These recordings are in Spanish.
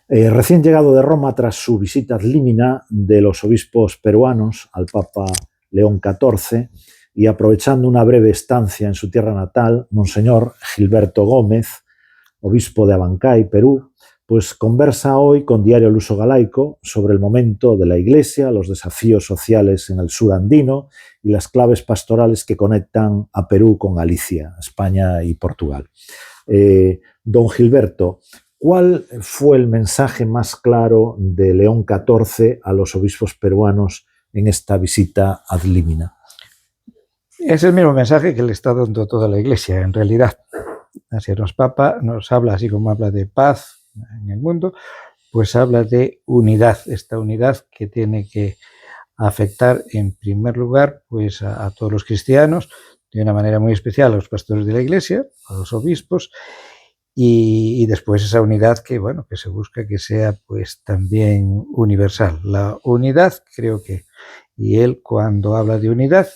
Recién llegado de Roma tras su visita ad limina de los obispos peruanos al Papa León XIV y aprovechando una breve estancia en su tierra natal, Monseñor Gilberto Gómez, obispo de Abancay, Perú, pues conversa hoy con Diario Luso Galaico sobre el momento de la Iglesia, los desafíos sociales en el sur andino y las claves pastorales que conectan a Perú con Galicia, España y Portugal. Don Gilberto, ¿cuál fue el mensaje más claro de León XIV a los obispos peruanos en esta visita ad limina? Es el mismo mensaje que le está dando toda la Iglesia, en realidad. Así los Papa nos habla, así como habla de paz en el mundo, pues habla de unidad, esta unidad que tiene que afectar en primer lugar pues a todos los cristianos, de una manera muy especial a los pastores de la Iglesia, a los obispos, y después esa unidad que, bueno, que se busca que sea pues también universal. La unidad, creo que, y él cuando habla de unidad,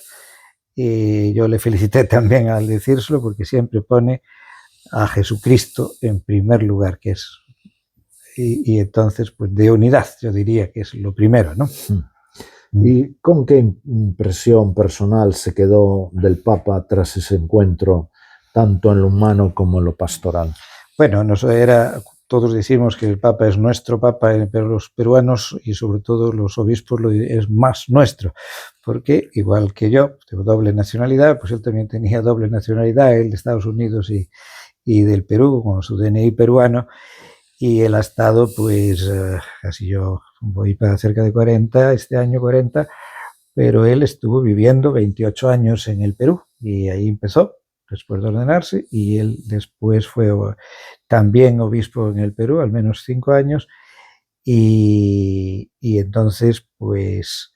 yo le felicité también al decírselo porque siempre pone a Jesucristo en primer lugar, que es, y entonces pues de unidad, yo diría que es lo primero, ¿no? ¿Y con qué impresión personal se quedó del Papa tras ese encuentro, tanto en lo humano como en lo pastoral? Bueno, todos decimos que el Papa es nuestro Papa, pero los peruanos y sobre todo los obispos es más nuestro, porque igual que yo, tengo doble nacionalidad, pues él también tenía doble nacionalidad, él de Estados Unidos y del Perú, con su DNI peruano, y él ha estado, pues, casi yo voy para cerca de 40, este año 40, pero él estuvo viviendo 28 años en el Perú, y ahí empezó, después de ordenarse, y él después fue también obispo en el Perú, al menos 5 años, y entonces, pues,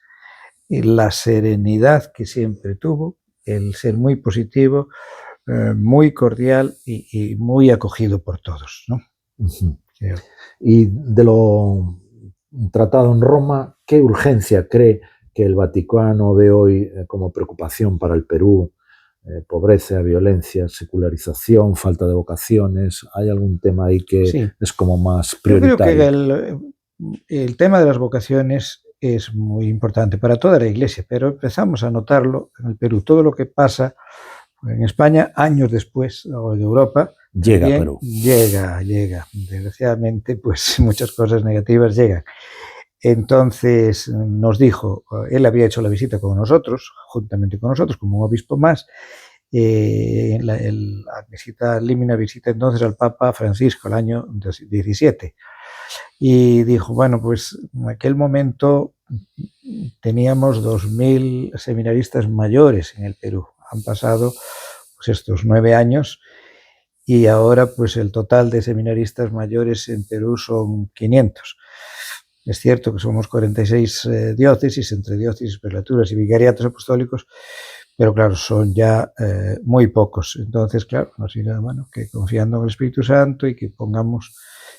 la serenidad que siempre tuvo, el ser muy positivo, muy cordial y muy acogido por todos, ¿no? Uh-huh. Y de lo tratado en Roma, ¿qué urgencia cree que el Vaticano ve hoy como preocupación para el Perú? Pobreza, violencia, secularización, falta de vocaciones. ¿Hay algún tema ahí que sí, es como más prioritario? Yo creo que el tema de las vocaciones es muy importante para toda la Iglesia, pero empezamos a notarlo en el Perú. Todo lo que pasa en España, años después, o en Europa, llega a Perú. Llega. Desgraciadamente, pues muchas cosas negativas llegan. Entonces nos dijo, él había hecho la visita con nosotros, juntamente con nosotros, como un obispo más, la visita Límina visita entonces al Papa Francisco el año 17 y dijo, bueno, pues en aquel momento teníamos 2000 seminaristas mayores en el Perú, han pasado pues estos 9 años y ahora pues el total de seminaristas mayores en Perú son 500. Es cierto que somos 46 diócesis, entre diócesis, prelaturas y vicariatos apostólicos, pero claro, son ya muy pocos. Entonces, claro, nos dirá, bueno, que confiando en el Espíritu Santo y que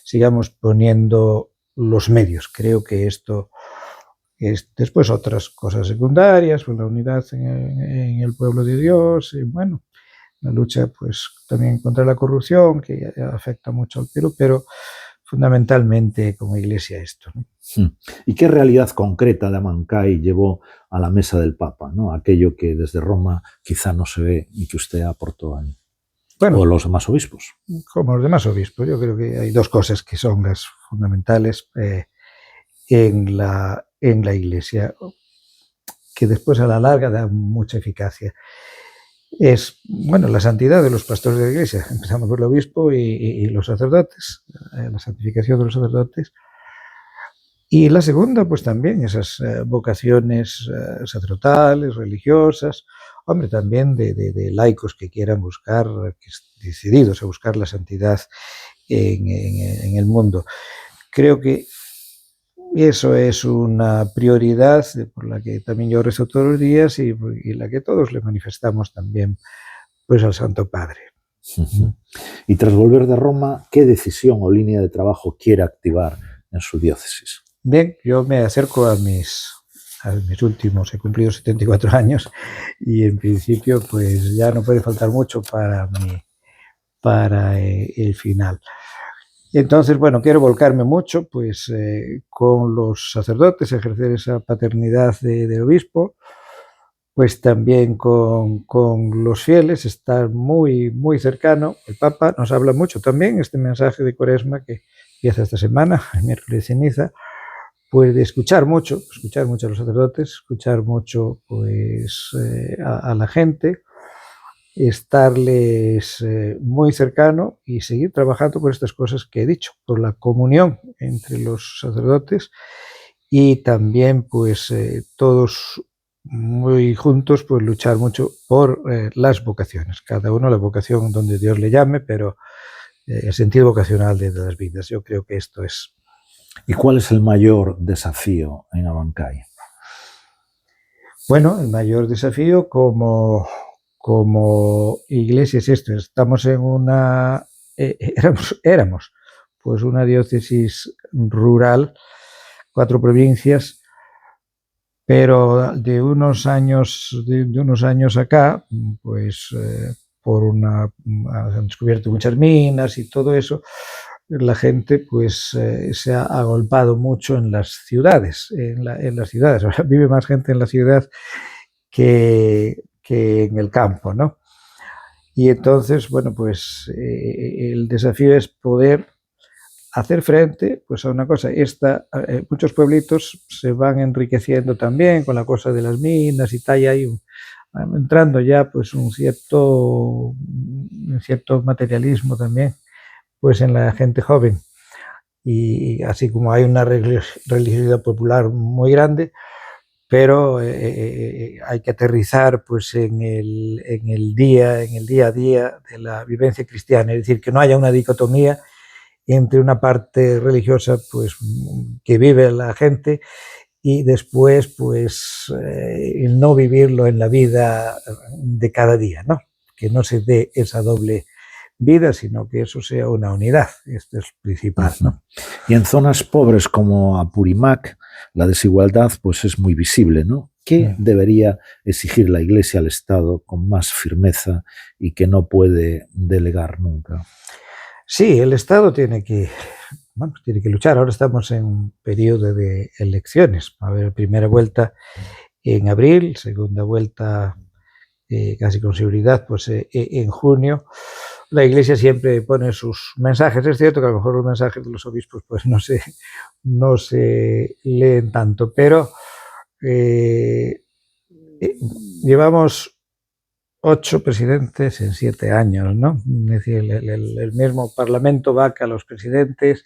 sigamos poniendo los medios. Creo que esto es después otras cosas secundarias, pues la unidad en el pueblo de Dios, y bueno, la lucha pues también contra la corrupción, que afecta mucho al Perú, pero fundamentalmente como Iglesia esto, ¿no? ¿Y qué realidad concreta de Abancay llevó a la mesa del Papa, ¿no? Aquello que desde Roma quizá no se ve y que usted aportó ahí. Bueno, o los demás obispos. Como los demás obispos, yo creo que hay dos cosas que son las fundamentales en la Iglesia, que después a la larga da mucha eficacia. Es, bueno, la santidad de los pastores de la Iglesia, empezando por el obispo y los sacerdotes, la santificación de los sacerdotes. Y la segunda, pues también esas vocaciones sacerdotales, religiosas, hombre, también de laicos que quieran buscar, decididos a buscar la santidad en el mundo. Creo que eso es una prioridad por la que también yo rezo todos los días y la que todos le manifestamos también pues al Santo Padre. Uh-huh. Y tras volver de Roma, ¿qué decisión o línea de trabajo quiere activar en su diócesis? Bien, yo me acerco a mis últimos, he cumplido 74 años y en principio pues ya no puede faltar mucho para el final. Y entonces, bueno, quiero volcarme mucho pues con los sacerdotes, ejercer esa paternidad del obispo, pues también con los fieles, estar muy, muy cercano. El Papa nos habla mucho también, este mensaje de Cuaresma que empieza esta semana, el miércoles de ceniza, pues de escuchar mucho a los sacerdotes, escuchar mucho pues a la gente, estarles muy cercano y seguir trabajando por estas cosas que he dicho, por la comunión entre los sacerdotes y también pues todos muy juntos pues luchar mucho por las vocaciones, cada uno la vocación donde Dios le llame, pero el sentido vocacional de las vidas. Yo creo que esto es. ¿Y cuál es el mayor desafío en Abancay? Bueno, el mayor desafío como iglesia es esto, estamos en una, éramos pues una diócesis rural, 4 provincias, pero de unos años acá, pues han descubierto muchas minas y todo eso, la gente pues se ha agolpado mucho en las ciudades, en las ciudades. Ahora vive más gente en la ciudad que en el campo, ¿no? Y entonces, bueno, pues el desafío es poder hacer frente pues a una cosa. Muchos pueblitos se van enriqueciendo también con la cosa de las minas y tal, y hay entrando ya pues un cierto materialismo también pues en la gente joven, y así como hay una religiosidad popular muy grande, pero hay que aterrizar pues en el día a día de la vivencia cristiana, es decir, que no haya una dicotomía entre una parte religiosa pues que vive la gente y después pues el no vivirlo en la vida de cada día, ¿no? Que no se dé esa doble vida, sino que eso sea una unidad. Esto es principal, ¿no? Y en zonas pobres como Apurímac, la desigualdad pues es muy visible, ¿no? ¿Qué debería exigir la Iglesia al Estado con más firmeza y que no puede delegar nunca? Sí, el Estado tiene que luchar. Ahora estamos en un periodo de elecciones. Va a haber primera vuelta en abril, segunda vuelta casi con seguridad pues en junio. La Iglesia siempre pone sus mensajes. Es cierto que a lo mejor los mensajes de los obispos pues no se leen tanto, pero llevamos 8 presidentes en 7 años, ¿no? Es decir, el mismo Parlamento vaca a los presidentes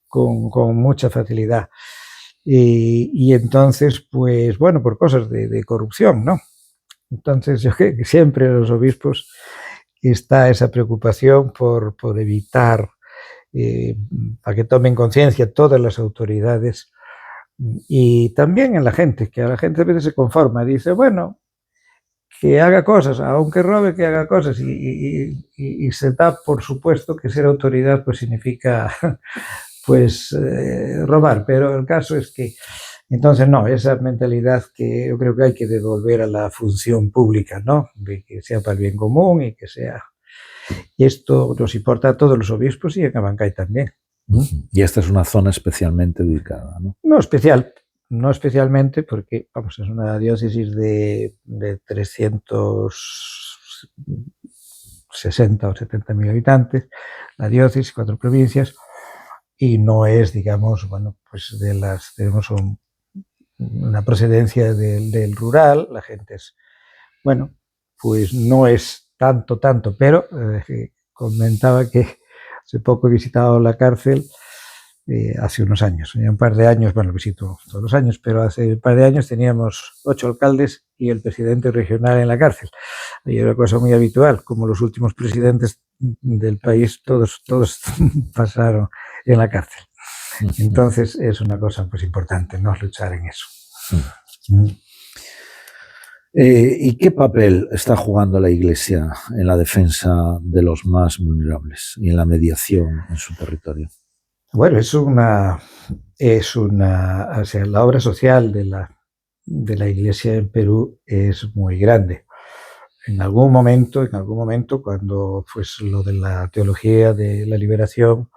con mucha facilidad. Y entonces, pues bueno, por cosas de corrupción, ¿no? Entonces, yo creo que siempre los obispos está esa preocupación por evitar, para que tomen conciencia todas las autoridades y también en la gente, que a la gente a veces se conforma, dice, bueno, que haga cosas, aunque robe, que haga cosas, y se da por supuesto que ser autoridad pues significa pues robar, pero el caso es que entonces no, esa mentalidad que yo creo que hay que devolver a la función pública, ¿no? De que sea para el bien común y que sea. Y esto nos importa a todos los obispos y en Abancay también. Y esta es una zona especialmente dedicada, ¿no? No especialmente porque, vamos, es una diócesis de 360 o 70 mil habitantes, la diócesis, 4 provincias, y no es, digamos, bueno, pues tenemos una procedencia del rural, la gente es, bueno, pues no es tanto, pero comentaba que hace poco he visitado la cárcel, hace unos años, un par de años, bueno, visito todos los años, pero hace un par de años teníamos 8 alcaldes y el presidente regional en la cárcel. Y era una cosa muy habitual, como los últimos presidentes del país, todos pasaron en la cárcel. Entonces es una cosa pues importante, ¿no? Luchar en eso. ¿Y qué papel está jugando la Iglesia en la defensa de los más vulnerables y en la mediación en su territorio? Bueno, o sea, la obra social de la Iglesia en Perú es muy grande. En algún momento, cuando pues lo de la teología de la liberación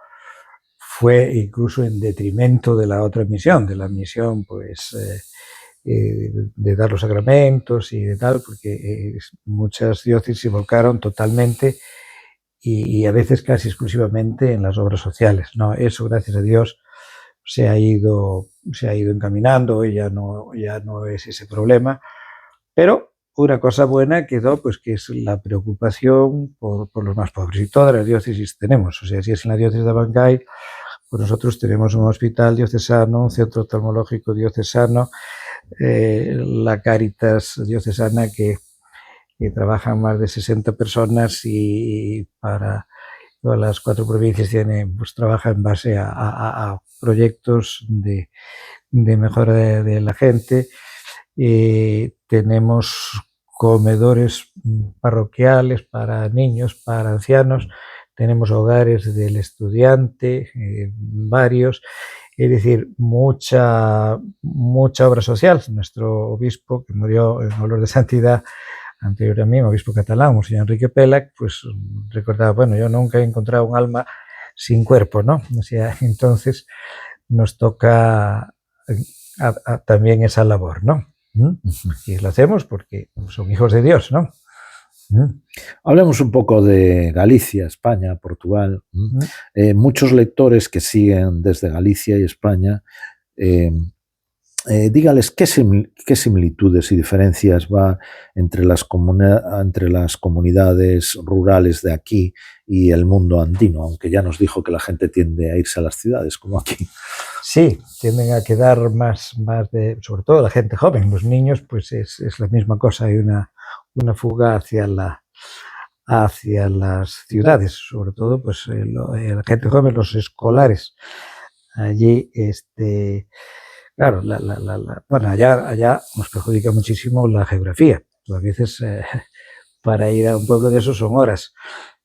fue incluso en detrimento de la otra misión, de la misión pues de dar los sacramentos y de tal, porque muchas diócesis se volcaron totalmente y a veces casi exclusivamente en las obras sociales, ¿no? Eso, gracias a Dios, se ha ido encaminando y ya no es ese problema, pero una cosa buena quedó, pues que es la preocupación por los más pobres, y todas las diócesis tenemos, o sea, si es en la diócesis de Abancay, pues nosotros tenemos un hospital diocesano, un centro oftalmológico diocesano, la Cáritas diocesana que trabajan más de 60 personas y para todas las 4 provincias pues trabaja en base a proyectos de mejora de la gente. Tenemos comedores parroquiales para niños, para ancianos, tenemos hogares del estudiante, varios, es decir, mucha obra social. Nuestro obispo, que murió en olor de santidad anterior a mí, obispo catalán, Monseñor Enrique Pelac, pues recordaba, bueno, yo nunca he encontrado un alma sin cuerpo, ¿no? O sea, entonces nos toca también esa labor, ¿no? Y lo hacemos porque son hijos de Dios, ¿no? Hablemos un poco de Galicia, España, Portugal. Muchos lectores que siguen desde Galicia y España, dígales qué similitudes y diferencias va entre las comunidades rurales de aquí y el mundo andino, aunque ya nos dijo que la gente tiende a irse a las ciudades, como aquí. Sí, tienden a quedar más sobre todo la gente joven. Los niños, pues es la misma cosa, hay una fuga hacia las ciudades, sobre todo pues la gente joven, los escolares. Allí, claro, bueno, allá nos perjudica muchísimo la geografía. A veces para ir a un pueblo de esos son horas.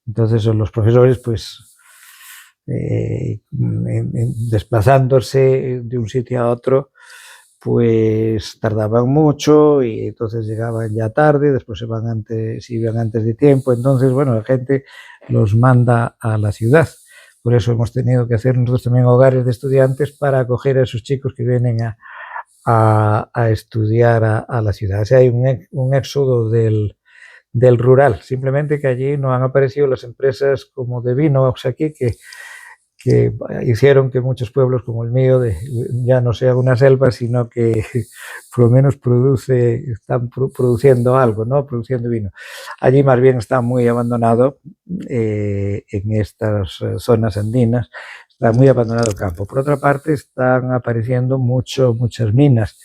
Entonces los profesores, pues desplazándose de un sitio a otro, pues tardaban mucho y entonces llegaban ya tarde, después iban antes de tiempo. Entonces, bueno, la gente los manda a la ciudad. Por eso hemos tenido que hacer nosotros también hogares de estudiantes para acoger a esos chicos que vienen a estudiar a la ciudad. O sea, hay un éxodo del rural, simplemente que allí no han aparecido las empresas como de vino, o sea, aquí que hicieron que muchos pueblos como el mío ya no sea una selva, sino que por lo menos están produciendo algo, ¿no? Produciendo vino. Allí más bien está muy abandonado, en estas zonas andinas, está muy abandonado el campo. Por otra parte, están apareciendo muchas minas,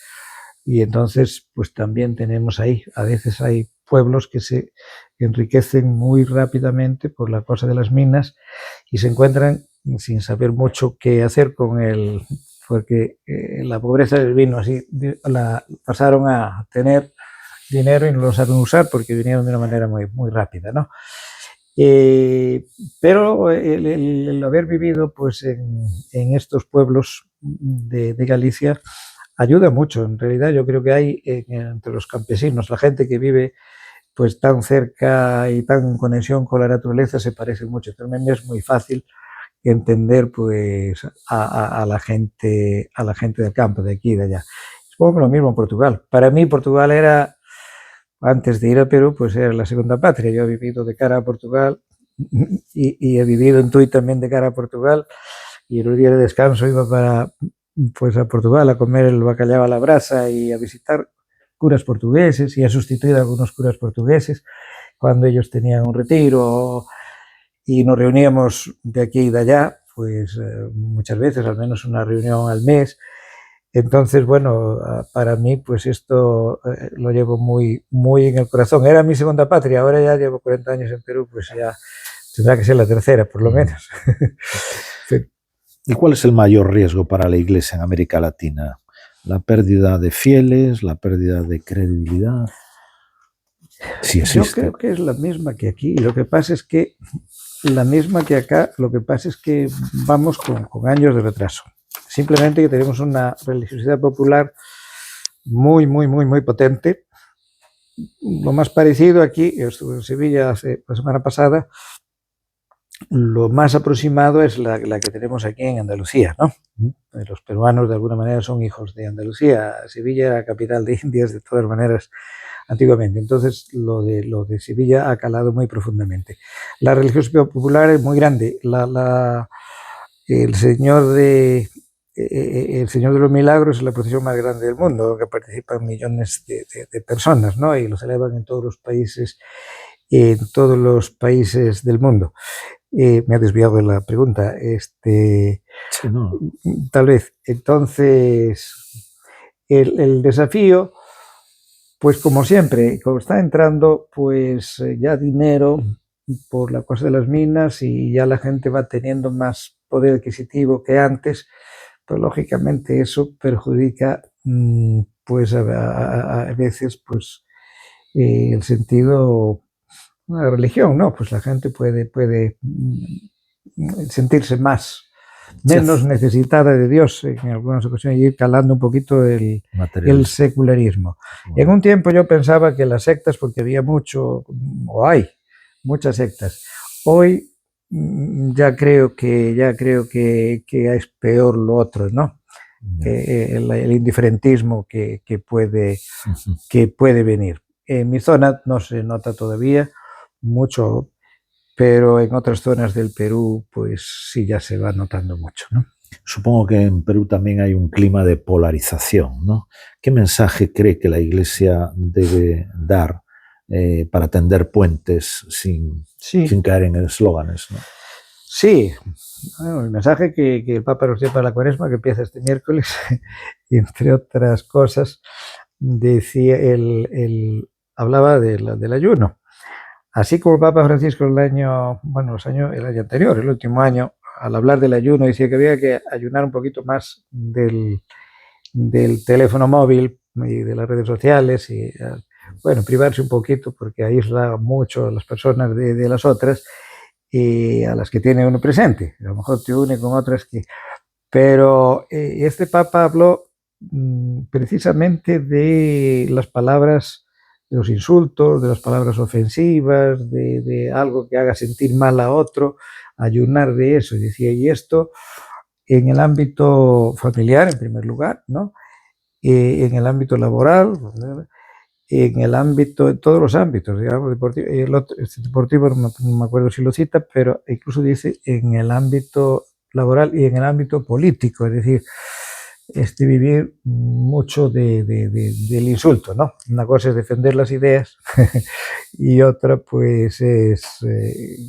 y entonces pues también tenemos ahí, a veces hay pueblos que se enriquecen muy rápidamente por la cosa de las minas y se encuentran sin saber mucho qué hacer con él, porque la pobreza les vino así, pasaron a tener dinero y no lo saben usar porque vinieron de una manera muy rápida, ¿no? Pero el haber vivido pues en estos pueblos de Galicia ayuda mucho. En realidad yo creo que hay entre los campesinos, la gente que vive pues tan cerca y tan en conexión con la naturaleza, se parece mucho. También es muy fácil entender pues a la gente del campo, de aquí y de allá. Supongo que lo mismo en Portugal. Para mí Portugal era, antes de ir a Perú, pues era la segunda patria. Yo he vivido de cara a Portugal y he vivido en Tui también de cara a Portugal, y en los días de descanso iba pues a Portugal a comer el bacalhau a la brasa y a visitar curas portugueses, y a sustituir a algunos curas portugueses cuando ellos tenían un retiro, y nos reuníamos de aquí y de allá, pues muchas veces, al menos una reunión al mes. Entonces, bueno, para mí, pues esto lo llevo muy en el corazón. Era mi segunda patria, ahora ya llevo 40 años en Perú, pues ya tendrá que ser la tercera, por lo menos. ¿Y cuál es el mayor riesgo para la Iglesia en América Latina? ¿La pérdida de fieles? ¿La pérdida de credibilidad? Sí existe. Yo creo que es la misma que aquí. Lo que pasa es que la misma que acá, lo que pasa es que vamos con años de retraso. Simplemente que tenemos una religiosidad popular muy potente. Lo más parecido aquí, yo estuve en Sevilla la semana pasada, lo más aproximado es la que tenemos aquí en Andalucía, ¿no? Los peruanos de alguna manera son hijos de Andalucía. Sevilla era capital de Indias de todas maneras antiguamente. Entonces lo de Sevilla ha calado muy profundamente. La religión popular es muy grande. El Señor el Señor de los Milagros es la procesión más grande del mundo, que participan millones de personas, ¿no? Y lo celebran en todos los países del mundo. Me ha desviado de la pregunta. Sí, no. Tal vez. Entonces, el desafío, pues como siempre, como está entrando, pues ya dinero por la cosa de las minas y ya la gente va teniendo más poder adquisitivo que antes, pues lógicamente eso perjudica, pues a veces, pues el sentido de la religión, ¿no? Pues la gente puede sentirse menos necesitada de Dios en algunas ocasiones y ir calando un poquito el secularismo. En un tiempo yo pensaba que las sectas, porque había mucho, o hay muchas sectas, hoy ya creo que es peor lo otro, ¿no? El indiferentismo que puede venir. En mi zona no se nota todavía mucho, pero en otras zonas del Perú, pues sí ya se va notando mucho, ¿no? Supongo que en Perú también hay un clima de polarización, ¿no? ¿Qué mensaje cree que la Iglesia debe dar para tender puentes sin caer en eslóganes, ¿no? Sí, bueno, el mensaje que el Papa nos dio para la Cuaresma, que empieza este miércoles, entre otras cosas, decía, hablaba del ayuno. Así como el Papa Francisco el año anterior, el último año, al hablar del ayuno, decía que había que ayunar un poquito más del teléfono móvil y de las redes sociales y, bueno, privarse un poquito porque aísla mucho a las personas de las otras y a las que tiene uno presente. A lo mejor te une con otras que... Pero este Papa habló precisamente de las palabras, de los insultos, de las palabras ofensivas, de algo que haga sentir mal a otro, ayunar de eso. Y decía, y esto en el ámbito familiar, en primer lugar, ¿no? En el ámbito laboral, en el ámbito, en todos los ámbitos, digamos, deportivo no me acuerdo si lo cita, pero incluso dice en el ámbito laboral y en el ámbito político, es decir, vivir mucho del insulto, ¿no? Una cosa es defender las ideas y otra pues es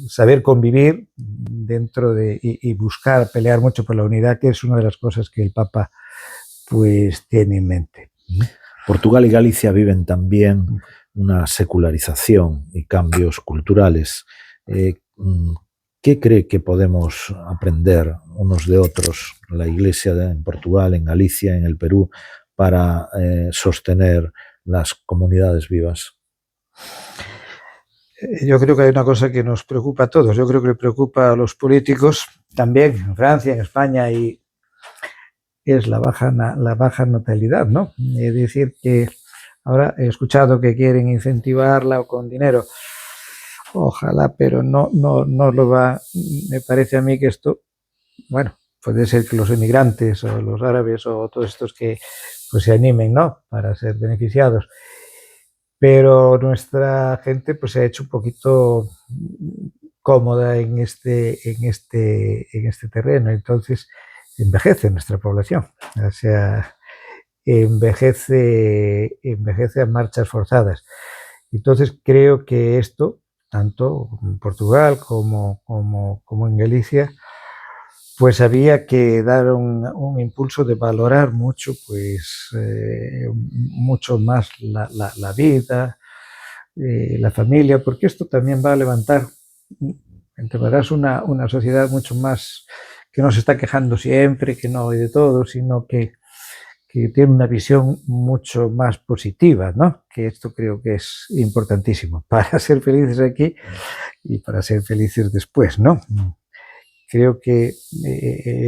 saber convivir dentro y buscar, pelear mucho por la unidad, que es una de las cosas que el Papa pues tiene en mente. Portugal y Galicia viven también una secularización y cambios culturales. ¿Qué cree que podemos aprender unos de otros, la Iglesia en Portugal, en Galicia, en el Perú, para sostener las comunidades vivas? Yo creo que hay una cosa que nos preocupa a todos. Yo creo que le preocupa a los políticos también, en Francia, en España, y es la baja natalidad, ¿no? Es decir, que ahora he escuchado que quieren incentivarla con dinero. Ojalá, pero no lo va. Me parece a mí que esto, bueno, puede ser que los emigrantes o los árabes o todos estos que pues se animen, ¿no? Para ser beneficiados. Pero nuestra gente pues se ha hecho un poquito cómoda en este terreno. Entonces envejece nuestra población. O sea, envejece a marchas forzadas. Entonces creo que esto, tanto en Portugal como en Galicia, pues había que dar un impulso de valorar mucho, pues mucho más la vida, la familia, porque esto también va a levantar, entenderás, una sociedad mucho más que no se está quejando siempre, que no hay de todo, sino que tiene una visión mucho más positiva, ¿no? Que esto creo que es importantísimo para ser felices aquí y para ser felices después, ¿no? Creo que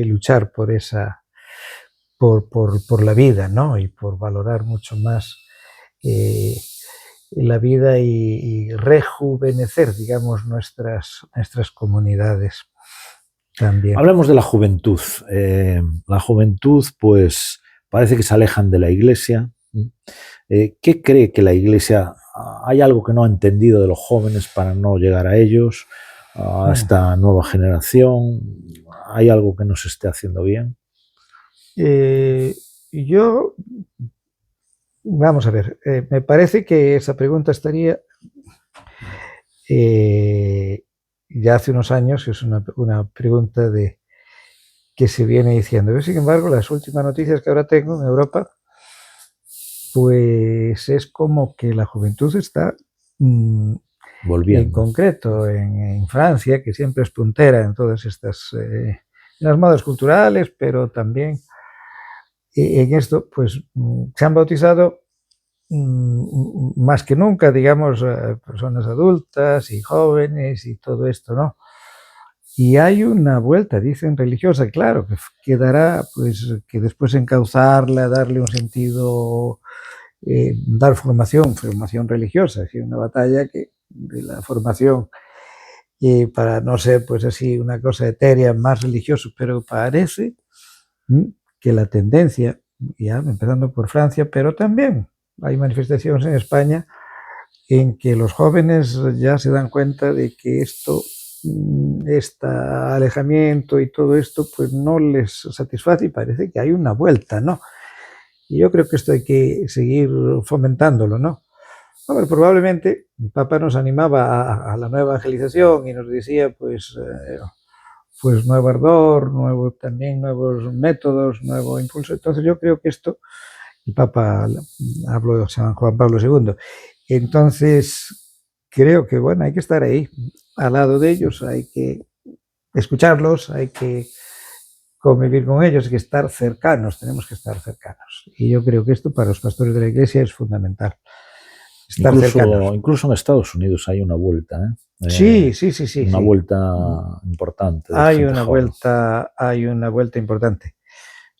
luchar por la vida, ¿no? Y por valorar mucho más la vida y rejuvenecer, digamos, nuestras comunidades también. Hablemos de la juventud. La juventud, pues, parece que se alejan de la Iglesia. ¿Qué cree que la Iglesia, hay algo que no ha entendido de los jóvenes para no llegar a ellos, a esta nueva generación? ¿Hay algo que no se esté haciendo bien? Vamos a ver, me parece que esa pregunta estaría ya hace unos años, es una pregunta que se viene diciendo. Pero, sin embargo, las últimas noticias que ahora tengo en Europa, pues es como que la juventud está volviendo. En concreto en Francia, que siempre es puntera en todas estas en las modas culturales, pero también en esto, pues se han bautizado más que nunca, digamos, personas adultas y jóvenes y todo esto, ¿no? Y hay una vuelta, dicen, religiosa, claro, que quedará, pues, que después encauzarla, darle un sentido, dar formación religiosa, es decir, una batalla de la formación para no ser, pues, así, una cosa etérea, más religioso, pero parece que la tendencia, ya empezando por Francia, pero también hay manifestaciones en España en que los jóvenes ya se dan cuenta de que este alejamiento y todo esto pues no les satisface y parece que hay una vuelta, ¿no? Y yo creo que esto hay que seguir fomentándolo, ¿no? Bueno, probablemente el Papa nos animaba a la nueva evangelización y nos decía pues nuevo ardor, también nuevos métodos, nuevo impulso. Entonces yo creo que esto, el Papa habló de San Juan Pablo II, entonces creo que bueno, hay que estar ahí, al lado de ellos, hay que escucharlos, hay que convivir con ellos, hay que estar cercanos, tenemos que estar cercanos. Y yo creo que esto para los pastores de la Iglesia es fundamental. Estar cercanos. Incluso en Estados Unidos hay una vuelta, ¿eh? Sí. Una vuelta importante. Hay una vuelta importante.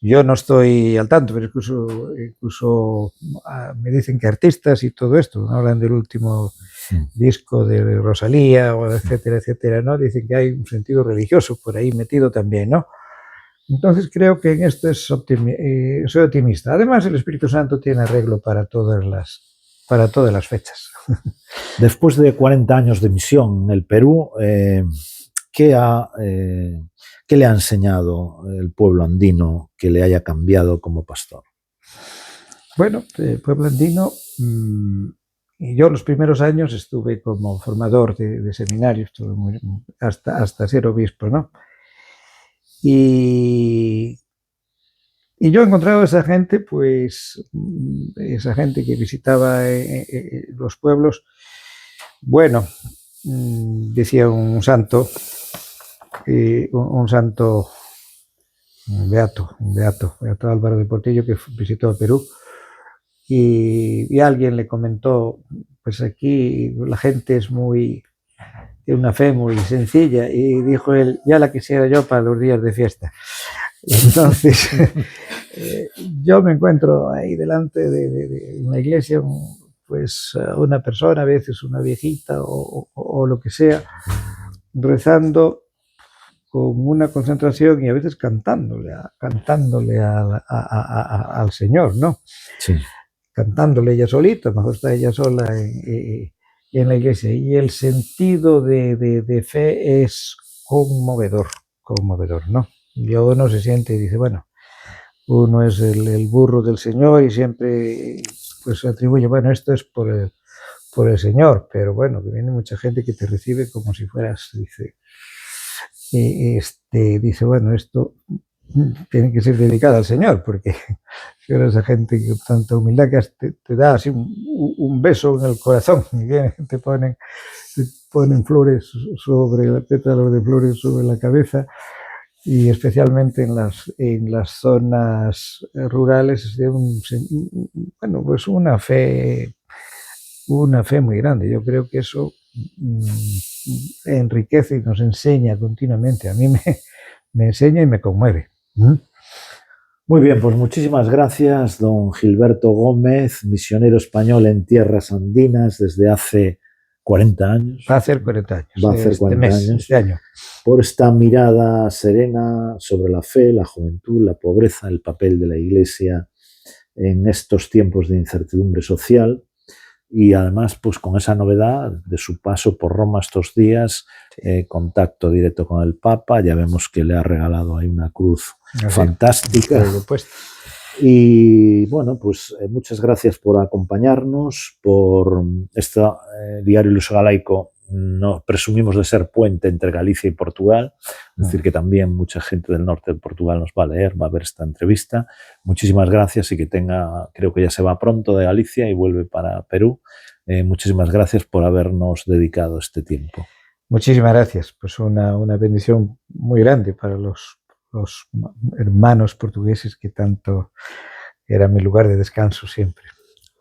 Yo no estoy al tanto, pero incluso me dicen que artistas y todo esto, ¿no? Hablan del último disco de Rosalía, etcétera, etcétera, ¿no? Dicen que hay un sentido religioso por ahí metido también, ¿no? Entonces creo que en esto soy optimista. Además, el Espíritu Santo tiene arreglo para todas las fechas. Después de 40 años de misión en el Perú, ¿qué le ha enseñado el pueblo andino que le haya cambiado como pastor? Bueno, el pueblo andino, y yo los primeros años estuve como formador de seminarios, hasta ser obispo, ¿no? Y yo he encontrado a esa gente, pues, esa gente que visitaba los pueblos. Bueno, decía un santo beato Álvaro de Portillo, que visitó el Perú, y alguien le comentó, pues aquí la gente tiene una fe muy sencilla, y dijo él, ya la quisiera yo para los días de fiesta. Entonces, yo me encuentro ahí delante de una iglesia, pues una persona, a veces una viejita o lo que sea, rezando con una concentración y a veces cantándole al Señor, ¿no? Sí. Cantándole ella solita, mejor está ella sola en la iglesia. Y el sentido de fe es conmovedor, ¿no? Y uno se siente y dice, bueno, uno es el burro del Señor y siempre pues se atribuye, bueno, esto es por el Señor, pero bueno, que viene mucha gente que te recibe como si fueras, dice, bueno, esto tiene que ser dedicado al Señor, porque si eres esa gente con tanta humildad que te da así un beso en el corazón, y te ponen flores pétalos de flores sobre la cabeza, y especialmente en las zonas rurales es de pues una fe muy grande. Yo creo que eso enriquece y nos enseña continuamente. A mí me enseña y me conmueve. Muy bien, pues muchísimas gracias, don Gilberto Gómez, misionero español en tierras andinas desde hace 40 años. Va a hacer 40 años. Va a hacer 40 años. Este año. Por esta mirada serena sobre la fe, la juventud, la pobreza, el papel de la Iglesia en estos tiempos de incertidumbre social. Y además, pues con esa novedad de su paso por Roma estos días, contacto directo con el Papa, ya vemos que le ha regalado ahí una cruz fantástica. Y bueno, pues muchas gracias por acompañarnos, por este Diario Iluso Galaico. No presumimos de ser puente entre Galicia y Portugal, es decir, que también mucha gente del norte de Portugal nos va a leer, va a ver esta entrevista. Muchísimas gracias y que tenga, creo que ya se va pronto de Galicia y vuelve para Perú. Muchísimas gracias por habernos dedicado este tiempo. Muchísimas gracias, pues una bendición muy grande para los hermanos portugueses que tanto era mi lugar de descanso siempre.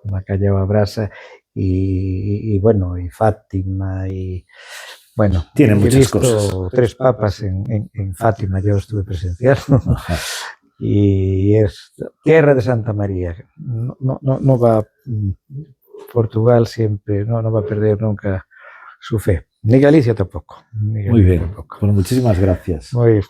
La calle Abrasa y bueno, y Fátima y bueno, tiene muchas visto cosas. 3 papas en Fátima, yo estuve presencial. Y es tierra de Santa María. No va Portugal siempre, no va a perder nunca su fe. Ni Galicia tampoco. Muy bien, tampoco. Pues muchísimas gracias. Muy bien.